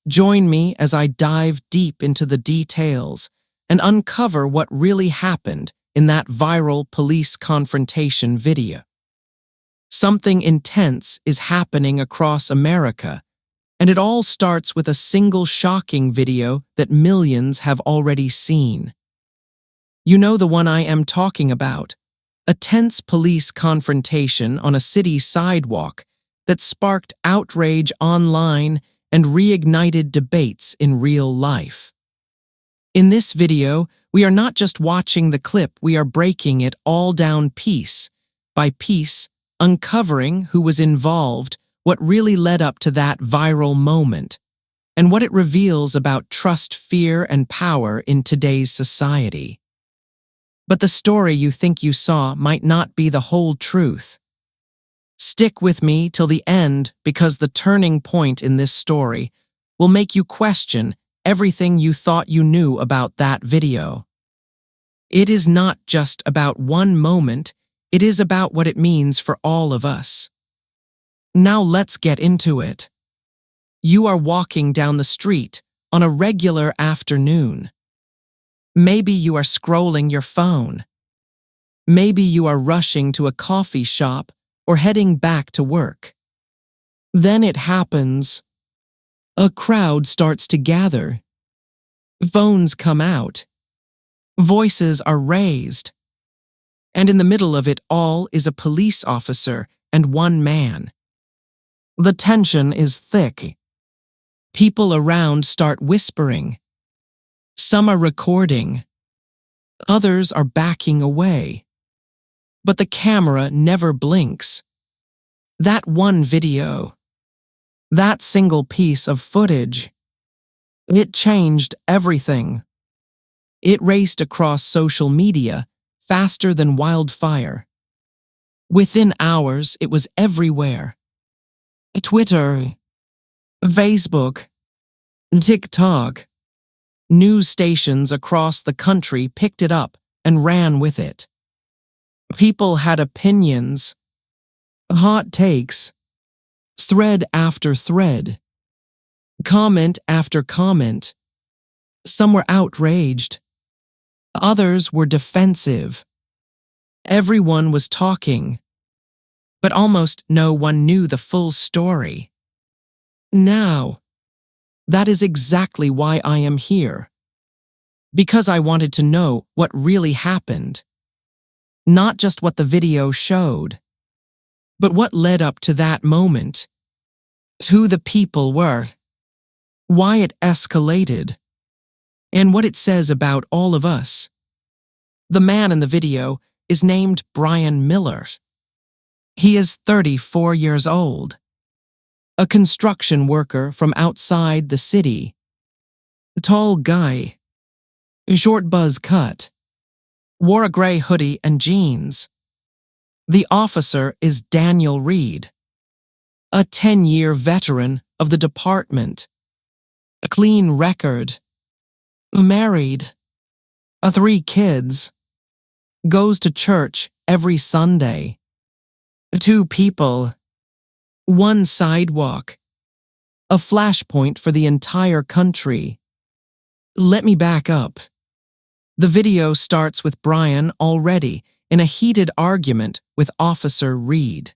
Join me as I dive deep into the details and uncover what really happened in that viral police confrontation video. Something intense is happening across America, and it all starts with a single shocking video that millions have already seen. You know the one I am talking about, a tense police confrontation on a city sidewalk that sparked outrage online and reignited debates in real life. In this video, we are not just watching the clip, we are breaking it all down piece by piece, uncovering who was involved, what really led up to that viral moment, and what it reveals about trust, fear, and power in today's society. But the story you think you saw might not be the whole truth. Stick with me till the end, because the turning point in this story will make you question everything you thought you knew about that video. It is not just about one moment, it is about what it means for all of us. Now let's get into it. You are walking down the street on a regular afternoon. Maybe you are scrolling your phone. Maybe you are rushing to a coffee shop or heading back to work. Then it happens. A crowd starts to gather. Phones come out. Voices are raised. And in the middle of it all is a police officer and one man. The tension is thick. People around start whispering. Some are recording. Others are backing away. But the camera never blinks. That one video, that single piece of footage, it changed everything. It raced across social media faster than wildfire. Within hours, it was everywhere. Twitter, Facebook, TikTok. News stations across the country picked it up and ran with it. People had opinions, hot takes, thread after thread, comment after comment. Some were outraged. Others were defensive. Everyone was talking, but almost no one knew the full story. Now, that is exactly why I am here. Because I wanted to know what really happened. Not just what the video showed, but what led up to that moment. Who the people were, why it escalated, and what it says about all of us. The man in the video is named Brian Miller. He is 34 years old, a construction worker from outside the city. A tall guy, short buzz cut, wore a gray hoodie and jeans. The officer is Daniel Reed, a 10-year veteran of the department. A clean record, married, 3 kids, goes to church every Sunday. 2 people, 1 sidewalk, a flashpoint for the entire country. Let me back up. The video starts with Brian already in a heated argument with Officer Reed.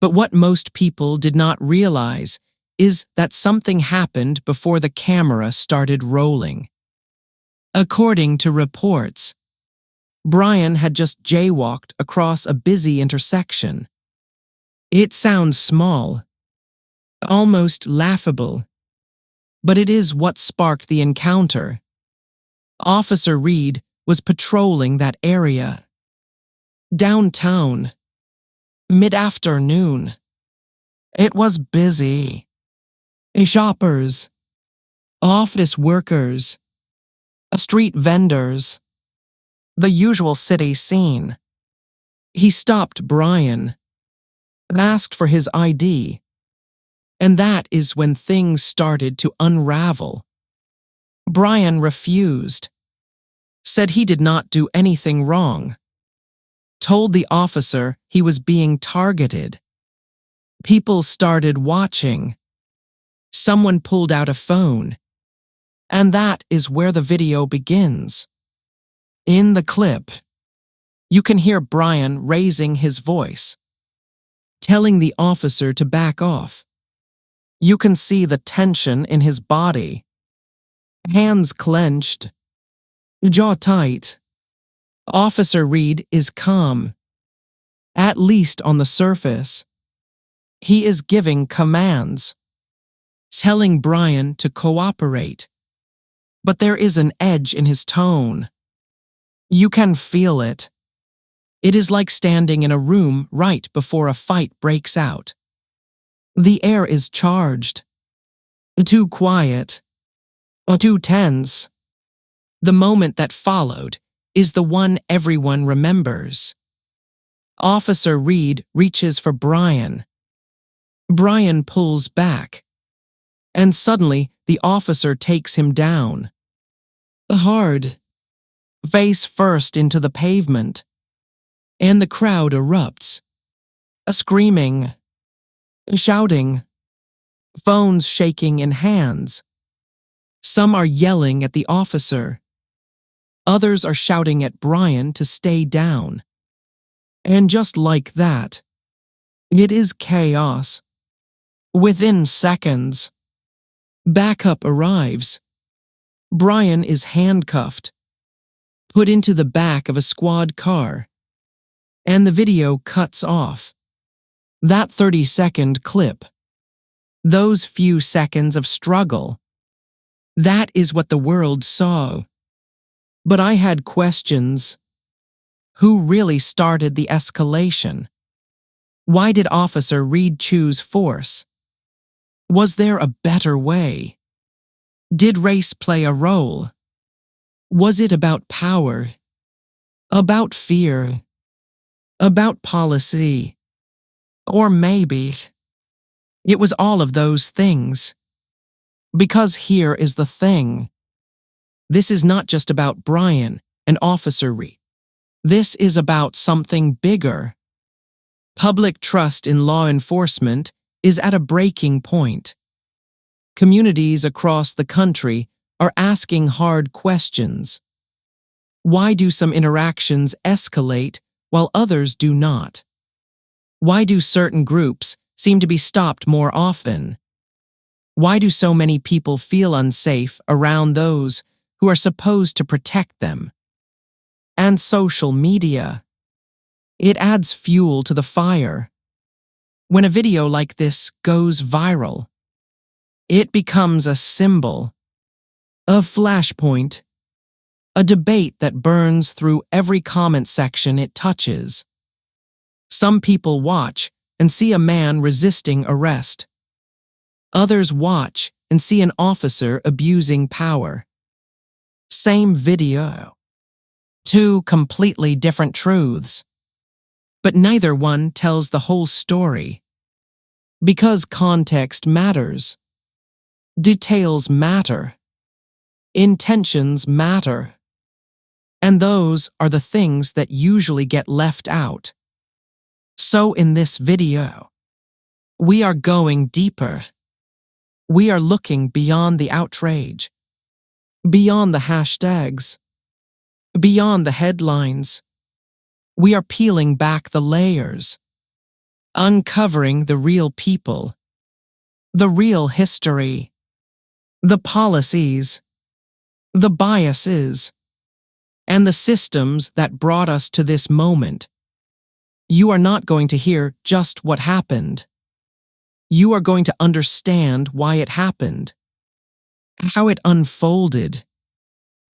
But what most people did not realize is that something happened before the camera started rolling. According to reports, Brian had just jaywalked across a busy intersection. It sounds small, almost laughable, but it is what sparked the encounter. Officer Reed was patrolling that area. Downtown, mid-afternoon. It was busy. Shoppers, office workers, street vendors, the usual city scene. He stopped Brian, asked for his ID, and that is when things started to unravel. Brian refused, said he did not do anything wrong, told the officer he was being targeted. People started watching. Someone pulled out a phone, and that is where the video begins. In the clip, you can hear Brian raising his voice, telling the officer to back off. You can see the tension in his body, hands clenched, jaw tight. Officer Reed is calm, at least on the surface. He is giving commands, telling Brian to cooperate. But there is an edge in his tone. You can feel it. It is like standing in a room right before a fight breaks out. The air is charged, too quiet, too tense. The moment that followed is the one everyone remembers. Officer Reed reaches for Brian. Brian pulls back, and suddenly the officer takes him down. Hard, face first into the pavement, and the crowd erupts, screaming, shouting, phones shaking in hands. Some are yelling at the officer. Others are shouting at Brian to stay down. And just like that, it is chaos. Within seconds, backup arrives. Brian is handcuffed, put into the back of a squad car, and the video cuts off. That 30-second clip, those few seconds of struggle, that is what the world saw. But I had questions. Who really started the escalation? Why did Officer Reed choose force? Was there a better way? Did race play a role? Was it about power? About fear? About policy? Or maybe it was all of those things. Because here is the thing. This is not just about Brian and Officer Reed. This is about something bigger. Public trust in law enforcement is at a breaking point. Communities across the country are asking hard questions. Why do some interactions escalate while others do not? Why do certain groups seem to be stopped more often? Why do so many people feel unsafe around those who are supposed to protect them? And social media. It adds fuel to the fire. When a video like this goes viral, it becomes a symbol, a flashpoint, a debate that burns through every comment section it touches. Some people watch and see a man resisting arrest. Others watch and see an officer abusing power. Same video. Two completely different truths. But neither one tells the whole story. Because context matters. Details matter. Intentions matter. And those are the things that usually get left out. So in this video, we are going deeper. We are looking beyond the outrage, beyond the hashtags, beyond the headlines. We are peeling back the layers, uncovering the real people, the real history, the policies, the biases, and the systems that brought us to this moment. You are not going to hear just what happened. You are going to understand why it happened, how it unfolded,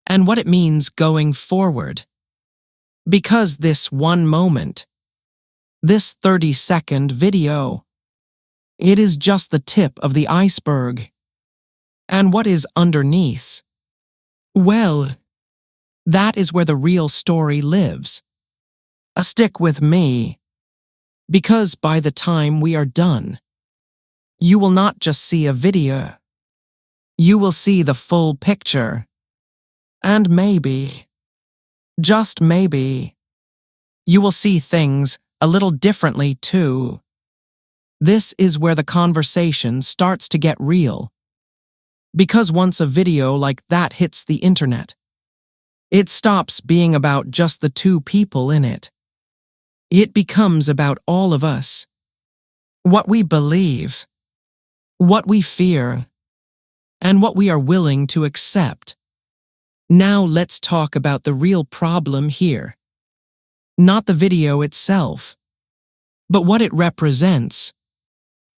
and what it means going forward. Because this one moment, this 30-second video, it is just the tip of the iceberg. And what is underneath? Well, that is where the real story lives. Stick with me, because by the time we are done, you will not just see a video. You will see the full picture. And maybe, just maybe, you will see things a little differently too. This is where the conversation starts to get real. Because once a video like that hits the internet, it stops being about just the two people in it. It becomes about all of us. What we believe, what we fear, and what we are willing to accept. Now let's talk about the real problem here. Not the video itself, but what it represents.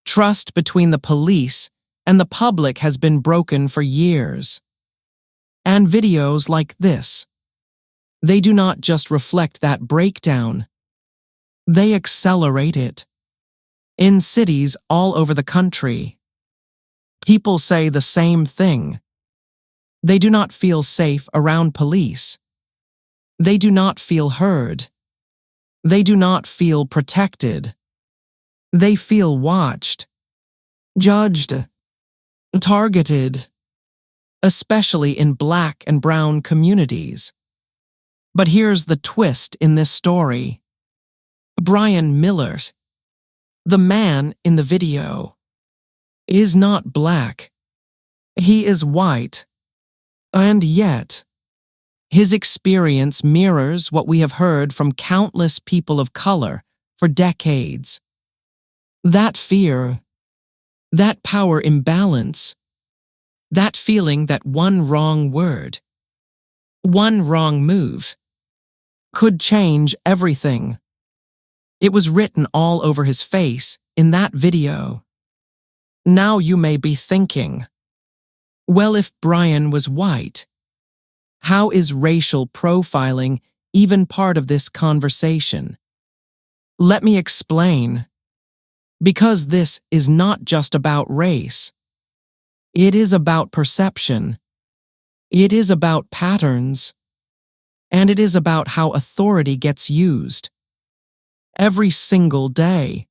Trust between the police and the public has been broken for years. And videos like this, they do not just reflect that breakdown, they accelerate it. In cities all over the country, people say the same thing. They do not feel safe around police. They do not feel heard. They do not feel protected. They feel watched, judged, targeted, especially in Black and brown communities. But here's the twist in this story. Brian Miller, the man in the video, is not Black. He is white. And yet, his experience mirrors what we have heard from countless people of color for decades. That fear, that power imbalance, that feeling that one wrong word, one wrong move, could change everything. It was written all over his face in that video. Now you may be thinking, well, if Brian was white, how is racial profiling even part of this conversation? Let me explain. Because this is not just about race. It is about perception. It is about patterns. And it is about how authority gets used. Every single day,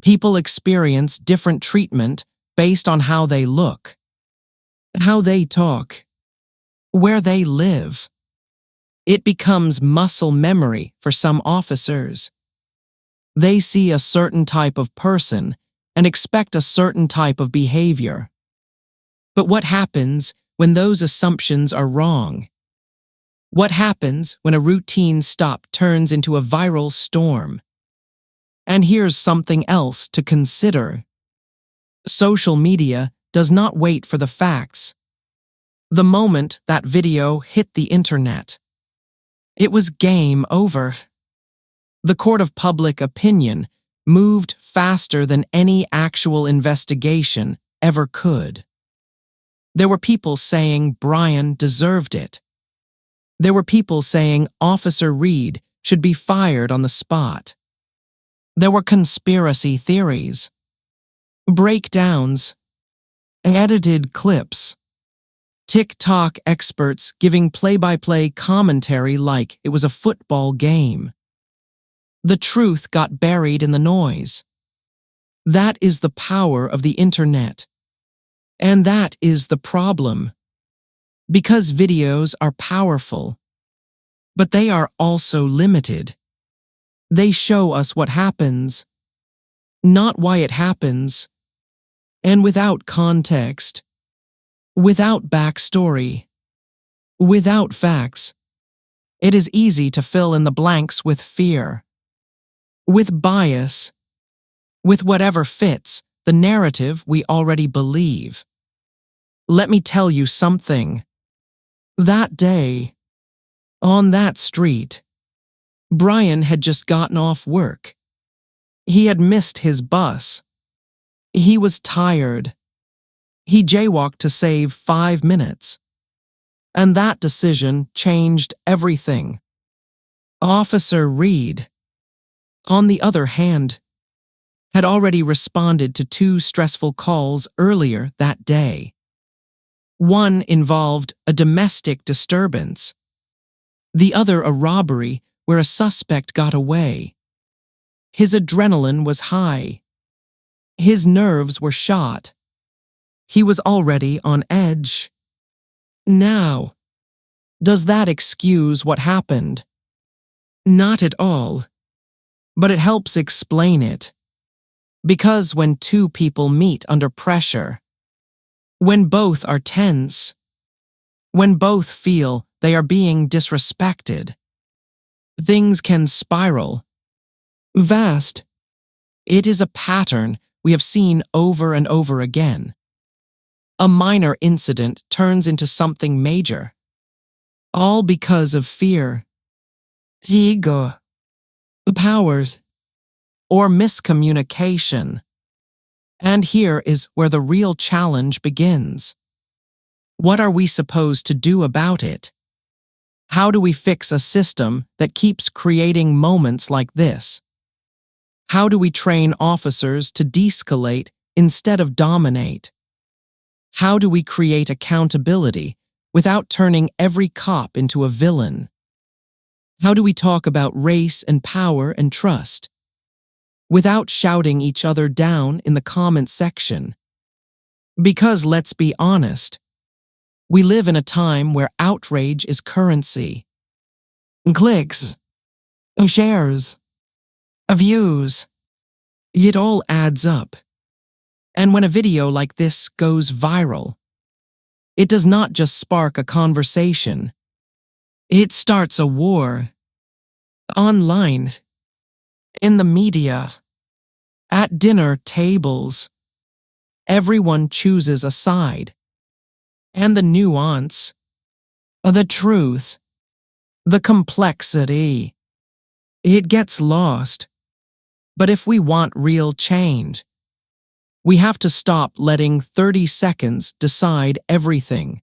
people experience different treatment based on how they look, how they talk, where they live. It becomes muscle memory for some officers. They see a certain type of person and expect a certain type of behavior. But what happens when those assumptions are wrong? What happens when a routine stop turns into a viral storm? And here's something else to consider. Social media does not wait for the facts. The moment that video hit the internet, it was game over. The court of public opinion moved faster than any actual investigation ever could. There were people saying Brian deserved it. There were people saying Officer Reed should be fired on the spot. There were conspiracy theories, breakdowns, edited clips, TikTok experts giving play-by-play commentary like it was a football game. The truth got buried in the noise. That is the power of the internet. And that is the problem. Because videos are powerful, but they are also limited. They show us what happens, not why it happens, and without context, without backstory, without facts, it is easy to fill in the blanks with fear, with bias, with whatever fits the narrative we already believe. Let me tell you something. That day, on that street, Brian had just gotten off work. He had missed his bus. He was tired. He jaywalked to save 5 minutes. And that decision changed everything. Officer Reed, on the other hand, had already responded to 2 stressful calls earlier that day. One involved a domestic disturbance. The other a robbery where a suspect got away. His adrenaline was high. His nerves were shot. He was already on edge. Now, does that excuse what happened? Not at all. But it helps explain it. Because when 2 people meet under pressure, when both are tense, when both feel they are being disrespected, things can spiral. Vast. It is a pattern we have seen over and over again. A minor incident turns into something major, all because of fear, ego, powers, or miscommunication. And here is where the real challenge begins. What are we supposed to do about it? How do we fix a system that keeps creating moments like this? How do we train officers to de-escalate instead of dominate? How do we create accountability without turning every cop into a villain? How do we talk about race and power and trust without shouting each other down in the comment section? Because let's be honest, we live in a time where outrage is currency. Clicks, shares, views, it all adds up. And when a video like this goes viral, it does not just spark a conversation. It starts a war. Online, in the media, at dinner tables, everyone chooses a side. And the nuance, the truth, the complexity, it gets lost. But if we want real change, we have to stop letting 30 seconds decide everything.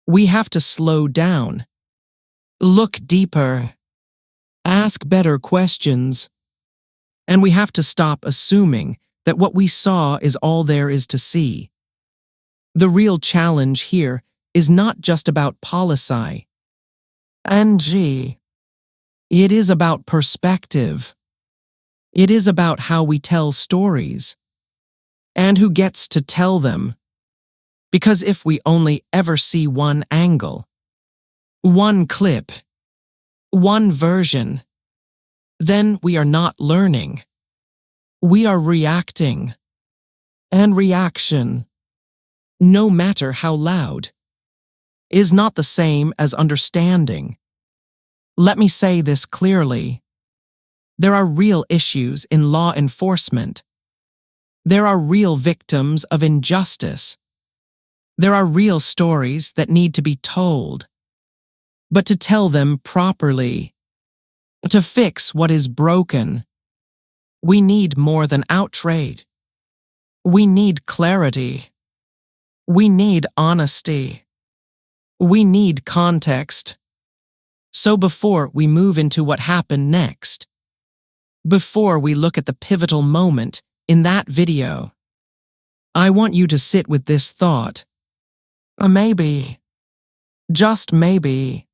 We have to slow down, look deeper, ask better questions, and we have to stop assuming that what we saw is all there is to see. The real challenge here is not just about policy. It is about perspective. It is about how we tell stories and who gets to tell them. Because if we only ever see one angle, one clip, one version, then we are not learning. We are reacting. And reaction, no matter how loud, is not the same as understanding. Let me say this clearly. There are real issues in law enforcement. There are real victims of injustice. There are real stories that need to be told. But to tell them properly, to fix what is broken, we need more than outrage. We need clarity. We need honesty. We need context. So before we move into what happened next, before we look at the pivotal moment in that video, I want you to sit with this thought. Maybe, just maybe,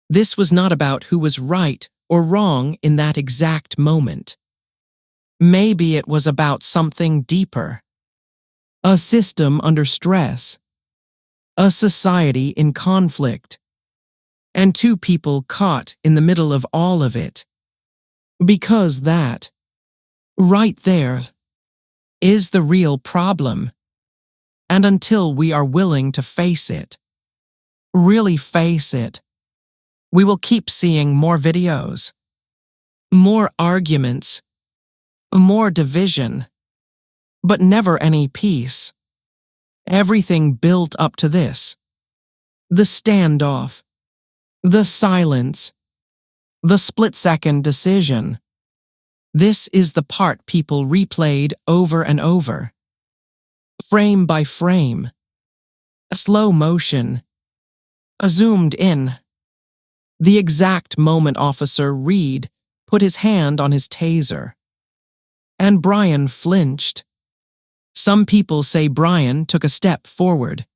this was not about who was right or wrong in that exact moment. Maybe it was about something deeper. A system under stress. A society in conflict. And two people caught in the middle of all of it. Because that, right there, is the real problem. And until we are willing to face it, really face it, we will keep seeing more videos, more arguments, more division, but never any peace. Everything built up to this. The standoff, the silence, the split-second decision. This is the part people replayed over and over. Frame by frame. Slow motion. Zoomed in. The exact moment Officer Reed put his hand on his taser. And Brian flinched. Some people say Brian took a step forward.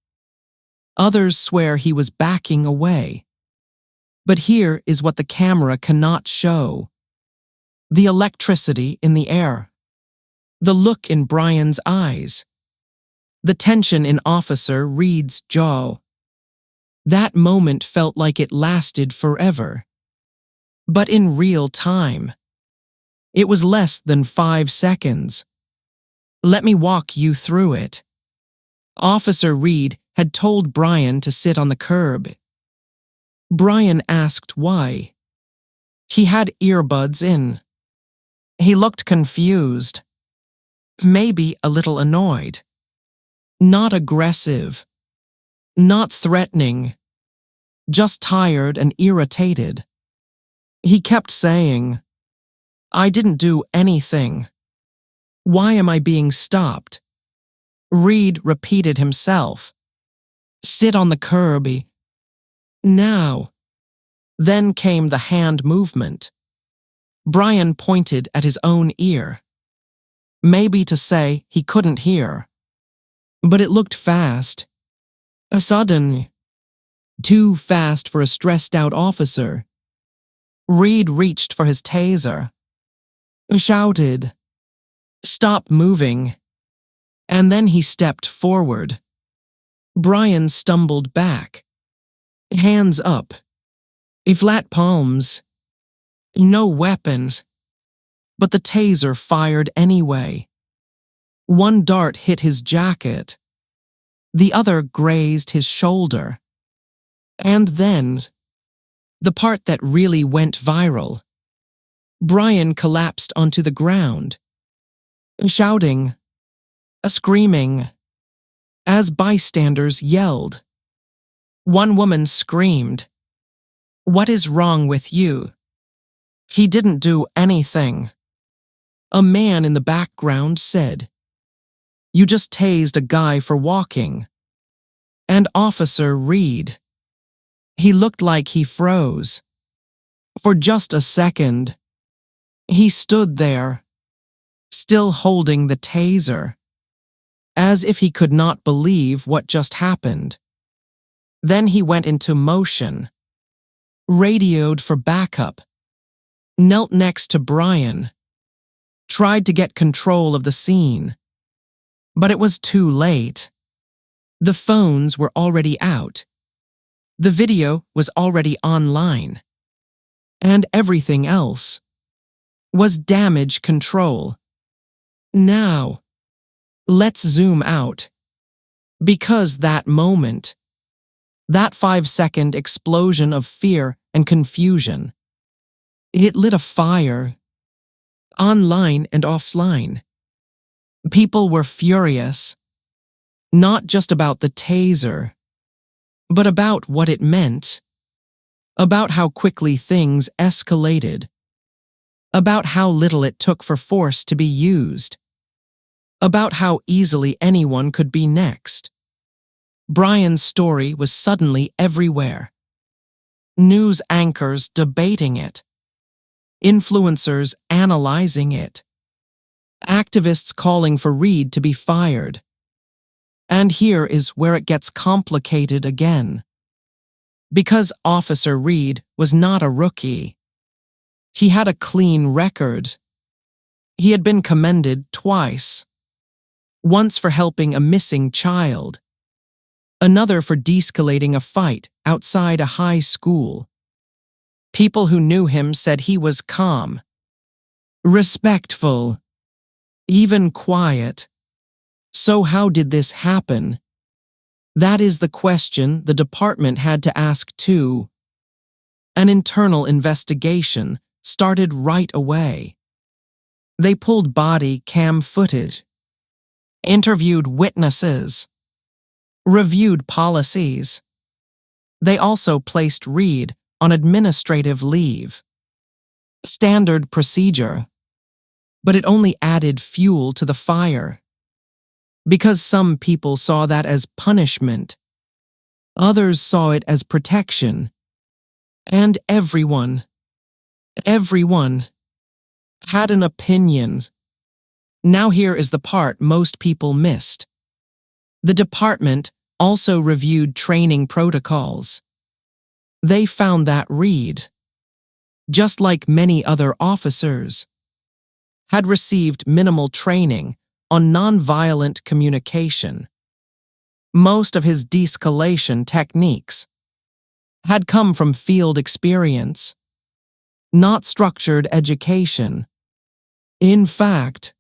Others swear he was backing away. But here is what the camera cannot show. The electricity in the air. The look in Brian's eyes. The tension in Officer Reed's jaw. That moment felt like it lasted forever. But in real time, it was less than 5 seconds. Let me walk you through it. Officer Reed had told Brian to sit on the curb. Brian asked why. He had earbuds in. He looked confused, maybe a little annoyed. Not aggressive, not threatening, just tired and irritated. He kept saying, "I didn't do anything. Why am I being stopped?" Reed repeated himself. "Sit on the curb. Now." Then came the hand movement. Brian pointed at his own ear. Maybe to say he couldn't hear. But it looked fast. Sudden. Too fast for a stressed-out officer. Reed reached for his taser. Shouted, "Stop moving." And then he stepped forward. Brian stumbled back. Hands up. Flat palms. No weapons. But the taser fired anyway. One dart hit his jacket. The other grazed his shoulder. And then, the part that really went viral. Brian collapsed onto the ground, shouting, screaming, as bystanders yelled. One woman screamed, "What is wrong with you? He didn't do anything." A man in the background said, "You just tased a guy for walking." And Officer Reed, he looked like he froze. For just a second, he stood there, still holding the taser, as if he could not believe what just happened. Then he went into motion, radioed for backup, knelt next to Brian, tried to get control of the scene. But it was too late. The phones were already out. The video was already online. And everything else was damage control. Now, let's zoom out. Because that moment, that 5-second explosion of fear and confusion, it lit a fire, online and offline. People were furious, not just about the taser, but about what it meant, about how quickly things escalated, about how little it took for force to be used, about how easily anyone could be next. Brian's story was suddenly everywhere. News anchors debating it, influencers analyzing it, activists calling for Reed to be fired. And here is where it gets complicated again. Because Officer Reed was not a rookie. He had a clean record. He had been commended twice. Once for helping a missing child. Another for de-escalating a fight outside a high school. People who knew him said he was calm, respectful, even quiet. So how did this happen? That is the question the department had to ask too. An internal investigation started right away. They pulled body cam footage, interviewed witnesses, reviewed policies. They also placed Reed on administrative leave. Standard procedure. But it only added fuel to the fire. Because some people saw that as punishment. Others saw it as protection. And everyone had an opinion. Now here is the part most people missed. The department also reviewed training protocols. They found that Reed, just like many other officers, had received minimal training on nonviolent communication. Most of his de-escalation techniques had come from field experience, not structured education. In fact,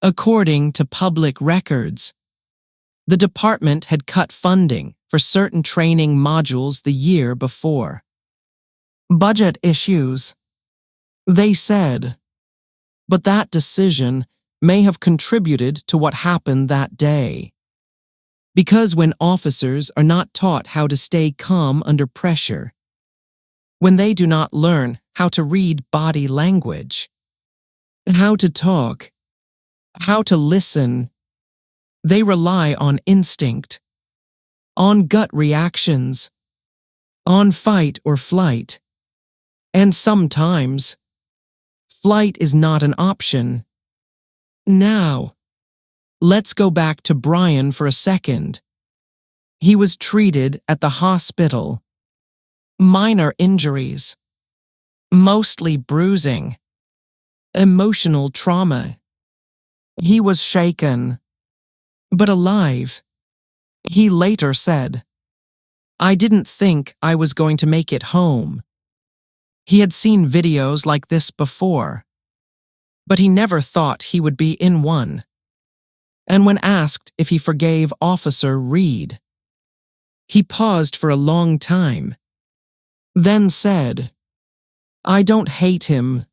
according to public records, The department had cut funding for certain training modules the year before. Budget issues, they said. But that decision may have contributed to what happened that day. Because when officers are not taught how to stay calm under pressure, when they do not learn how to read body language, how to talk, how to listen, they rely on instinct, on gut reactions, on fight or flight. And sometimes, flight is not an option. Now, let's go back to Brian for a second. He was treated at the hospital. Minor injuries, mostly bruising, emotional trauma. He was shaken, but alive. He later said, "I didn't think I was going to make it home." He had seen videos like this before, but he never thought he would be in one. And when asked if he forgave Officer Reed, he paused for a long time, then said, "I don't hate him,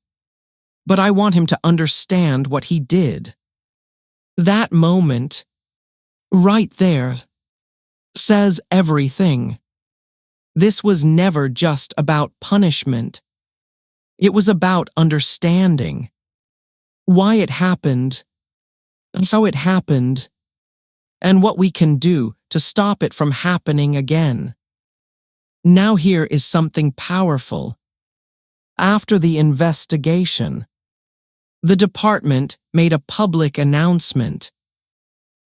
but I want him to understand what he did." That moment, right there, says everything. This was never just about punishment. It was about understanding why it happened, how it happened, and what we can do to stop it from happening again. Now here is something powerful. After the investigation, the department made a public announcement.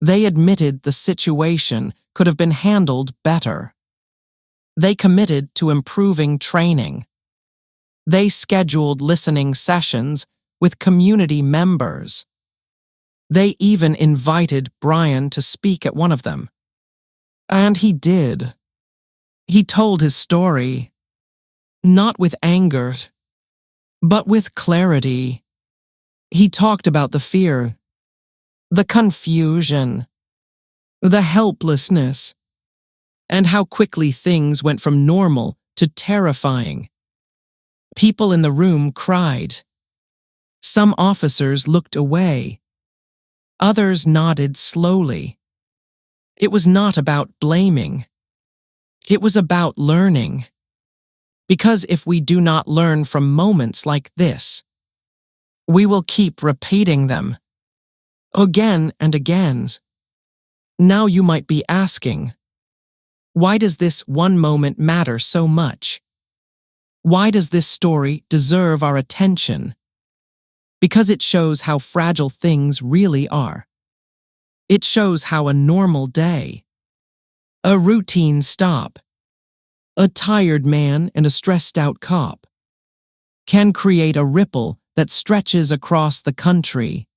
They admitted the situation could have been handled better. They committed to improving training. They scheduled listening sessions with community members. They even invited Brian to speak at one of them. And he did. He told his story, not with anger, but with clarity. He talked about the fear, the confusion, the helplessness, and how quickly things went from normal to terrifying. People in the room cried. Some officers looked away. Others nodded slowly. It was not about blaming. It was about learning. Because if we do not learn from moments like this, we will keep repeating them again and again. Now you might be asking, why does this one moment matter so much? Why does this story deserve our attention? Because it shows how fragile things really are. It shows how a normal day, a routine stop, a tired man and a stressed-out cop can create a ripple that stretches across the country.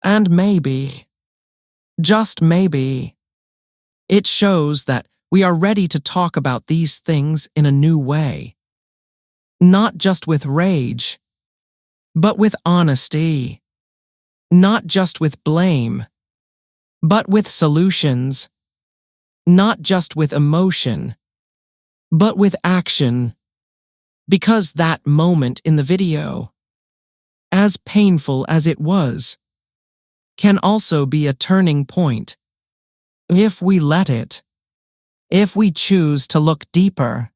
And maybe, just maybe, it shows that we are ready to talk about these things in a new way. Not just with rage, but with honesty. Not just with blame, but with solutions. Not just with emotion, but with action. Because that moment in the video, as painful as it was, can also be a turning point. If we let it, if we choose to look deeper,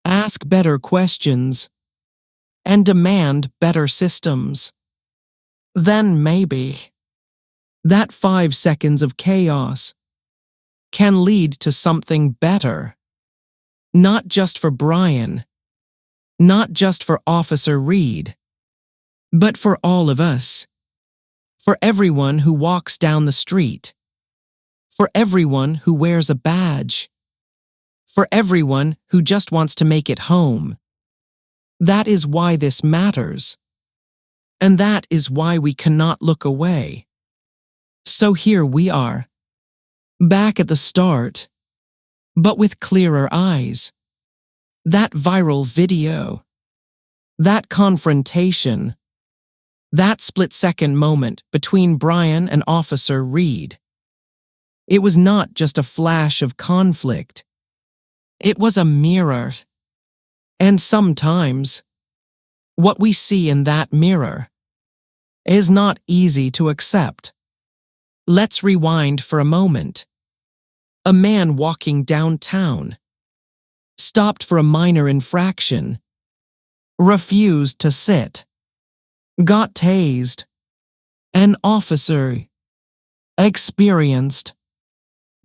ask better questions, and demand better systems, then maybe that 5 seconds of chaos can lead to something better. Not just for Brian, not just for Officer Reed, but for all of us. For everyone who walks down the street. For everyone who wears a badge. For everyone who just wants to make it home. That is why this matters. And that is why we cannot look away. So here we are, back at the start, but with clearer eyes. That viral video, that confrontation, that split-second moment between Brian and Officer Reed. It was not just a flash of conflict. It was a mirror. And sometimes, what we see in that mirror is not easy to accept. Let's rewind for a moment. A man walking downtown, stopped for a minor infraction, refused to sit, got tased. An officer experienced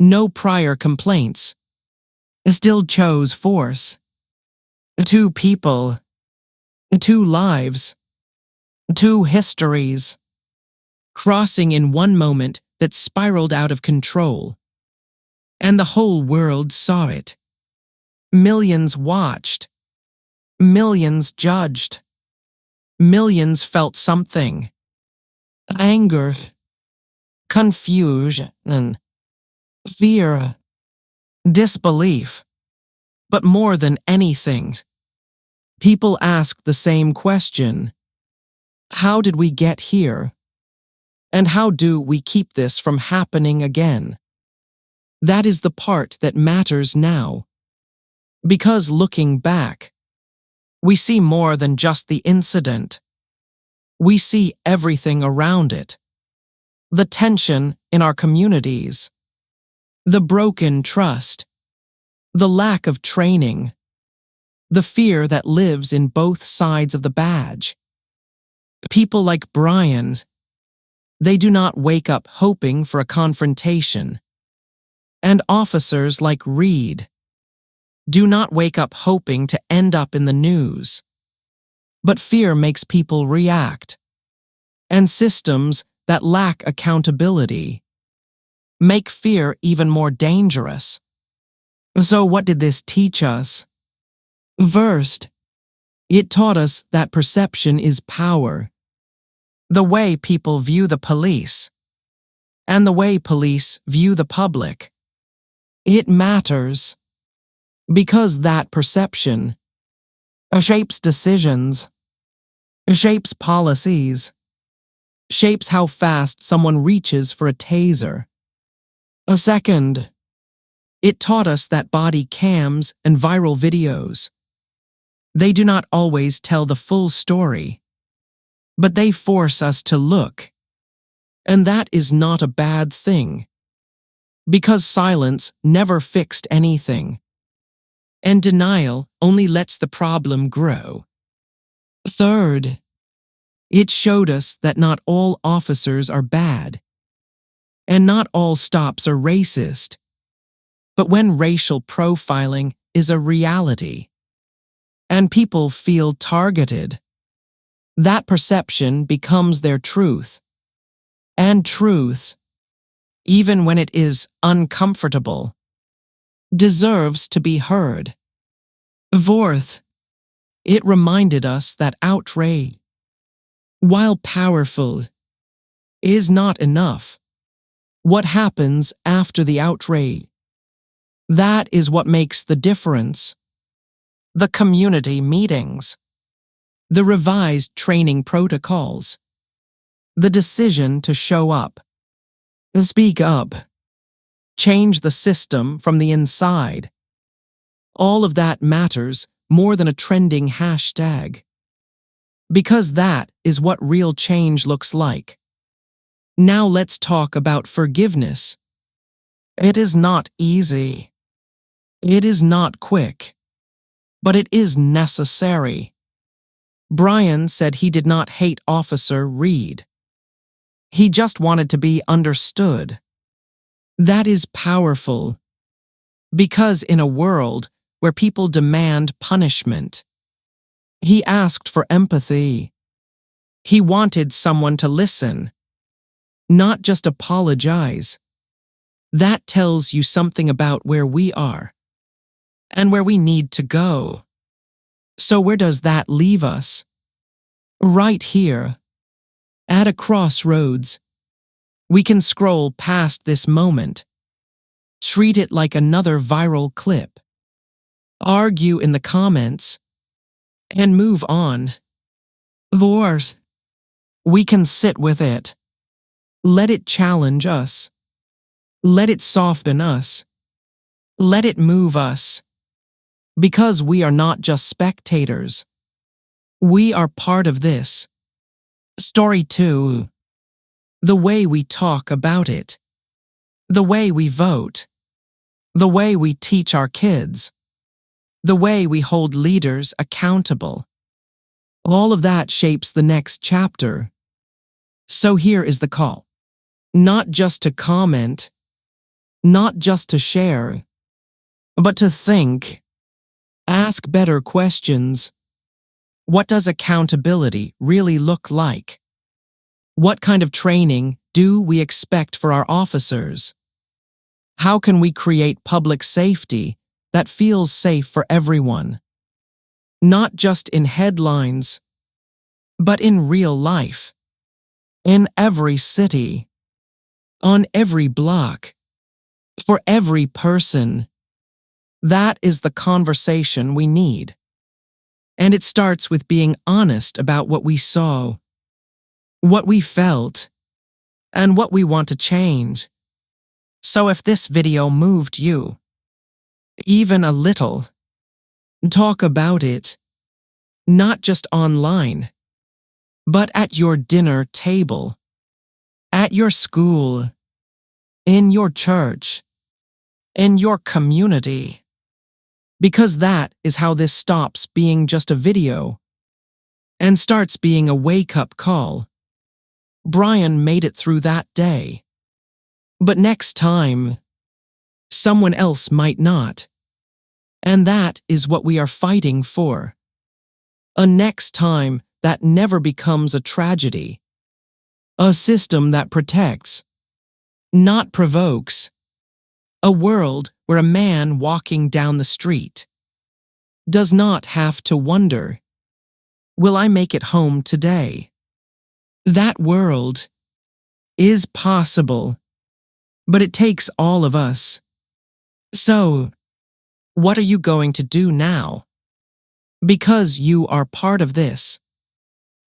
no prior complaints, still chose force. Two people, two lives, two histories, crossing in one moment that spiraled out of control. And the whole world saw it. Millions watched. Millions judged. Millions felt something. Anger, confusion, fear, disbelief. But more than anything, people asked the same question. How did we get here? And how do we keep this from happening again? That is the part that matters now. Because looking back, we see more than just the incident. We see everything around it. The tension in our communities, the broken trust, the lack of training, the fear that lives in both sides of the badge. People like Brian, they do not wake up hoping for a confrontation. And officers like Reed do not wake up hoping to end up in the news. But fear makes people react. And systems that lack accountability make fear even more dangerous. So what did this teach us? First, it taught us that perception is power. The way people view the police, and the way police view the public. It matters, because that perception shapes decisions, shapes policies, shapes how fast someone reaches for a taser. Second, it taught us that body cams and viral videos, they do not always tell the full story, but they force us to look. And that is not a bad thing, because silence never fixed anything, and denial only lets the problem grow. Third, it showed us that not all officers are bad, and not all stops are racist. But when racial profiling is a reality, and people feel targeted, that perception becomes their truth. And truth, even when it is uncomfortable, deserves to be heard. Fourth, it reminded us that outrage, while powerful, is not enough. What happens after the outrage? That is what makes the difference. The community meetings, the revised training protocols, the decision to show up, speak up, change the system from the inside. All of that matters more than a trending hashtag. Because that is what real change looks like. Now let's talk about forgiveness. It is not easy. It is not quick. But it is necessary. Brian said he did not hate Officer Reed. He just wanted to be understood. That is powerful. Because in a world where people demand punishment, he asked for empathy. He wanted someone to listen, not just apologize. That tells you something about where we are and where we need to go. So where does that leave us? Right here, at a crossroads. We can scroll past this moment, treat it like another viral clip, argue in the comments, and move on. Or we can sit with it, let it challenge us, Let it soften us. Let it move us. Because we are not just spectators. We are part of this. Story 2. The way we talk about it. The way we vote. The way we teach our kids. The way we hold leaders accountable. All of that shapes the next chapter. So here is the call. Not just to comment, not just to share, but to think, ask better questions. What does accountability really look like? What kind of training do we expect for our officers? How can we create public safety that feels safe for everyone? Not just in headlines, but in real life. In every city. On every block. For every person. That is the conversation we need. And it starts with being honest about what we saw, what we felt, and what we want to change. So if this video moved you, even a little, talk about it, not just online, but at your dinner table, at your school, in your church, in your community. Because that is how this stops being just a video and starts being a wake-up call. Brian made it through that day. But next time, someone else might not. And that is what we are fighting for. A next time that never becomes a tragedy. A system that protects, not provokes. A world where a man walking down the street does not have to wonder, will I make it home today? That world is possible, but it takes all of us. So, what are you going to do now? Because you are part of this.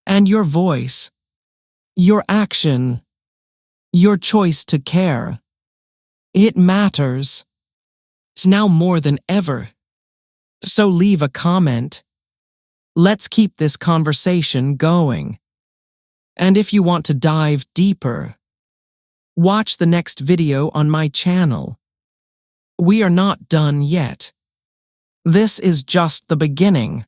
And your voice, your action, your choice to care, it matters. It's now more than ever. So leave a comment. Let's keep this conversation going. And if you want to dive deeper, watch the next video on my channel. We are not done yet. This is just the beginning.